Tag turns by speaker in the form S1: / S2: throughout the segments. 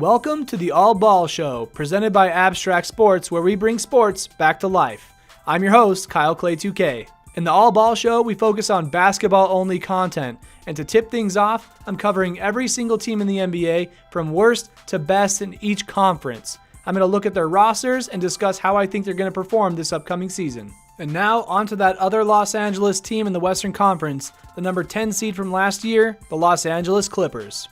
S1: Welcome to the All Ball Show, presented by Abstract Sports, where we bring sports back to life. I'm your host, Kyle Clay 2K. In the All Ball Show, we focus on basketball-only content, and to tip things off, I'm covering every single team in the NBA from worst to best in each conference. I'm going to look at their rosters and discuss how I think they're going to perform this upcoming season. And now, on to that other Los Angeles team in the Western Conference, the number 10 seed from last year, the Los Angeles Clippers.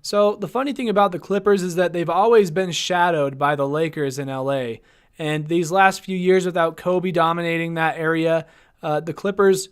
S1: So the funny thing about the Clippers is that they've always been shadowed by the Lakers in LA. And these last few years without Kobe dominating that area, the Clippers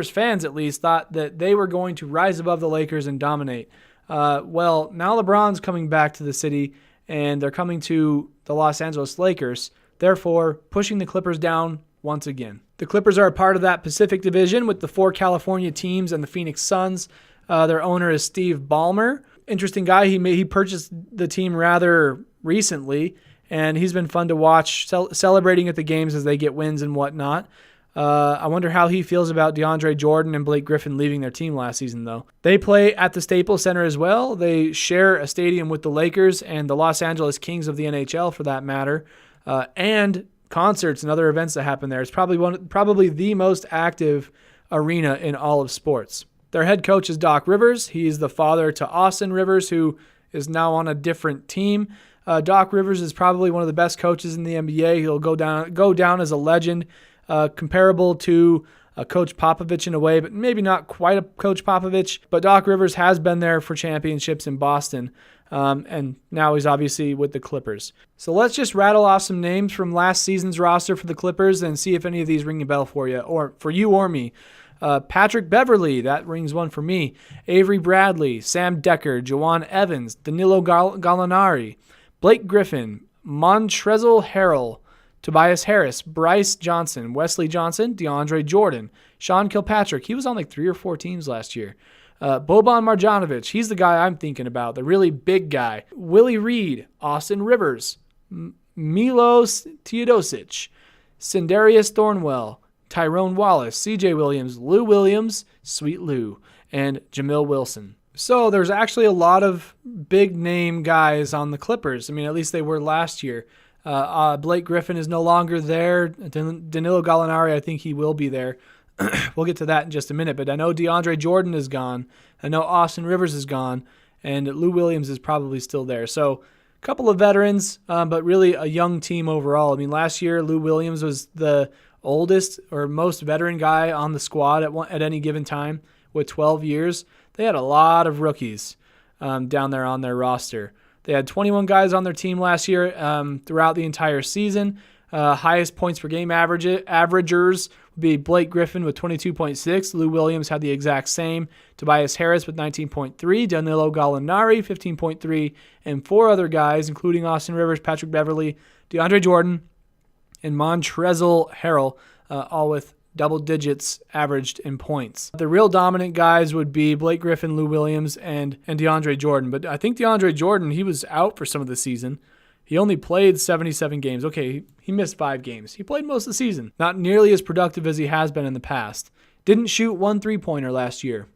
S1: fans at least, thought that they were going to rise above the Lakers and dominate. Well, now LeBron's coming back to the city, and they're coming to the Los Angeles Lakers, therefore pushing the Clippers down once again. The Clippers are a part of that Pacific Division with the 4 California teams and the Phoenix Suns. Their owner is Steve Ballmer. Interesting guy. He purchased the team rather recently, and he's been fun to watch, celebrating at the games as they get wins and whatnot. I wonder how he feels about DeAndre Jordan and Blake Griffin leaving their team last season, though. They play at the Staples Center as well. They share a stadium with the Lakers and the Los Angeles Kings of the NHL, for that matter, and concerts and other events that happen there. It's probably the most active arena in all of sports. Their head coach is Doc Rivers. He's the father to Austin Rivers, who is now on a different team. Doc Rivers is probably one of the best coaches in the NBA. He'll go down as a legend. Comparable to Coach Popovich in a way, but maybe not quite a Coach Popovich. But Doc Rivers has been there for championships in Boston, and now he's obviously with the Clippers. So let's just rattle off some names from last season's roster for the Clippers and see if any of these ring a bell for you, or for you or me. Patrick Beverley, that rings one for me. Avery Bradley, Sam Decker, Juwan Evans, Danilo Gallinari, Blake Griffin, Montrezl Harrell, Tobias Harris, Bryce Johnson, Wesley Johnson, DeAndre Jordan, Sean Kilpatrick. He was on like 3 or 4 teams last year. Boban Marjanovic, he's the guy I'm thinking about, the really big guy. Willie Reed, Austin Rivers, Milos Teodosic, Sindarius Thornwell, Tyrone Wallace, CJ Williams, Lou Williams, Sweet Lou, and Jamil Wilson. So there's actually a lot of big name guys on the Clippers. I mean, at least they were last year. Blake Griffin is no longer there. Danilo Gallinari, I think he will be there. We'll get to that in just a minute. But I know DeAndre Jordan is gone. I know Austin Rivers is gone. And Lou Williams is probably still there. So a couple of veterans, but really a young team overall. I mean, last year Lou Williams was the oldest or most veteran guy on the squad at any given time with 12 years. They had a lot of rookies down there on their roster. They had 21 guys on their team last year throughout the entire season. Highest points per game averagers would be Blake Griffin with 22.6. Lou Williams had the exact same. Tobias Harris with 19.3. Danilo Gallinari, 15.3. And 4 other guys, including Austin Rivers, Patrick Beverley, DeAndre Jordan, and Montrezl Harrell, all with double digits averaged in points. The real dominant guys would be Blake Griffin, Lou Williams, and DeAndre Jordan. But I think DeAndre Jordan, he was out for some of the season. He only played 77 games. Okay, he missed 5 games. He played most of the season. Not nearly as productive as he has been in the past. Didn't shoot 1 3-pointer last year.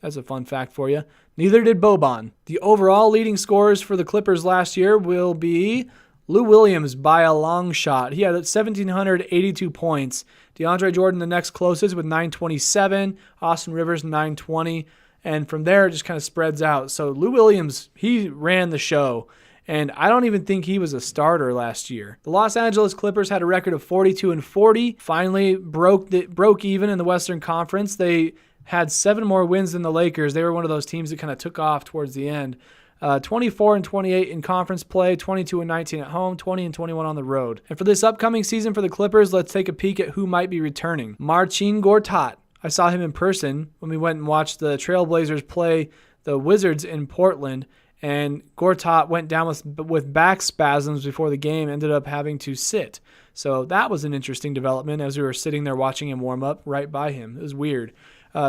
S1: That's a fun fact for you. Neither did Boban. The overall leading scorers for the Clippers last year will be Lou Williams by a long shot. He had 1,782 points. DeAndre Jordan, the next closest, with 927. Austin Rivers, 920. And from there, it just kind of spreads out. So Lou Williams, he ran the show. And I don't even think he was a starter last year. The Los Angeles Clippers had a record of 42-40. Finally broke even in the Western Conference. They had 7 more wins than the Lakers. They were one of those teams that kind of took off towards the end. 24-28 in conference play, 22-19 at home, 20-21 on the road. And for this upcoming season for the Clippers, let's take a peek at who might be returning. Marcin Gortat. I saw him in person when we went and watched the Trailblazers play the Wizards in Portland, and Gortat went down with back spasms before the game, ended up having to sit. So that was an interesting development as we were sitting there watching him warm up right by him. It was weird.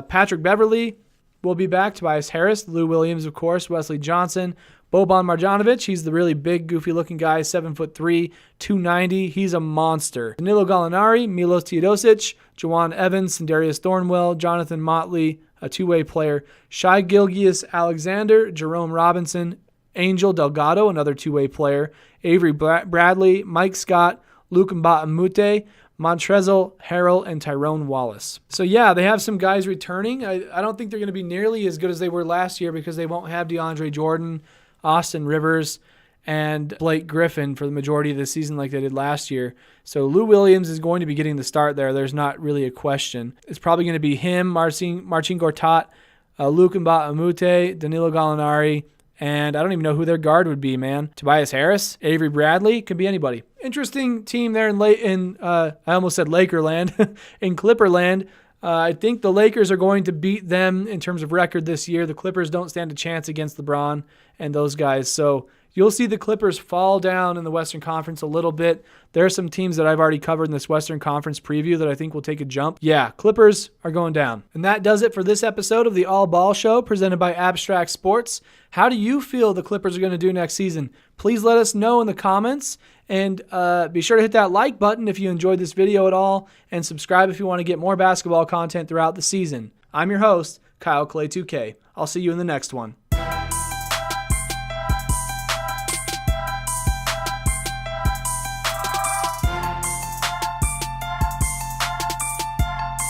S1: Patrick Beverley will be back. Tobias Harris, Lou Williams, of course, Wesley Johnson, Boban Marjanovic, he's the really big, goofy-looking guy, 7'3", 290. He's a monster. Danilo Gallinari, Milos Teodosic, Jawan Evans, Darius Thornwell, Jonathan Motley, a two-way player. Shai Gilgeous-Alexander, Jerome Robinson, Angel Delgado, another two-way player. Avery Bradley, Mike Scott, Luke Mbah-a-Moute, Montrezl Harrell, and Tyrone Wallace. So yeah, they have some guys returning. I don't think they're going to be nearly as good as they were last year because they won't have DeAndre Jordan, Austin Rivers, and Blake Griffin for the majority of the season like they did last year. So Lou Williams is going to be getting the start there. There's not really a question. It's probably going to be him, Marcin Gortat, Luke Mbah-a-Moute, Danilo Gallinari, and I don't even know who their guard would be, man. Tobias Harris, Avery Bradley, could be anybody. Interesting team there in I almost said Lakerland, in Clipperland. I think the Lakers are going to beat them in terms of record this year. The Clippers don't stand a chance against LeBron and those guys. So you'll see the Clippers fall down in the Western Conference a little bit. There are some teams that I've already covered in this Western Conference preview that I think will take a jump. Yeah, Clippers are going down. And that does it for this episode of the All Ball Show presented by Abstract Sports. How do you feel the Clippers are going to do next season? Please let us know in the comments. And be sure to hit that like button if you enjoyed this video at all. And subscribe if you want to get more basketball content throughout the season. I'm your host, Kyle Clay 2K. I'll see you in the next one.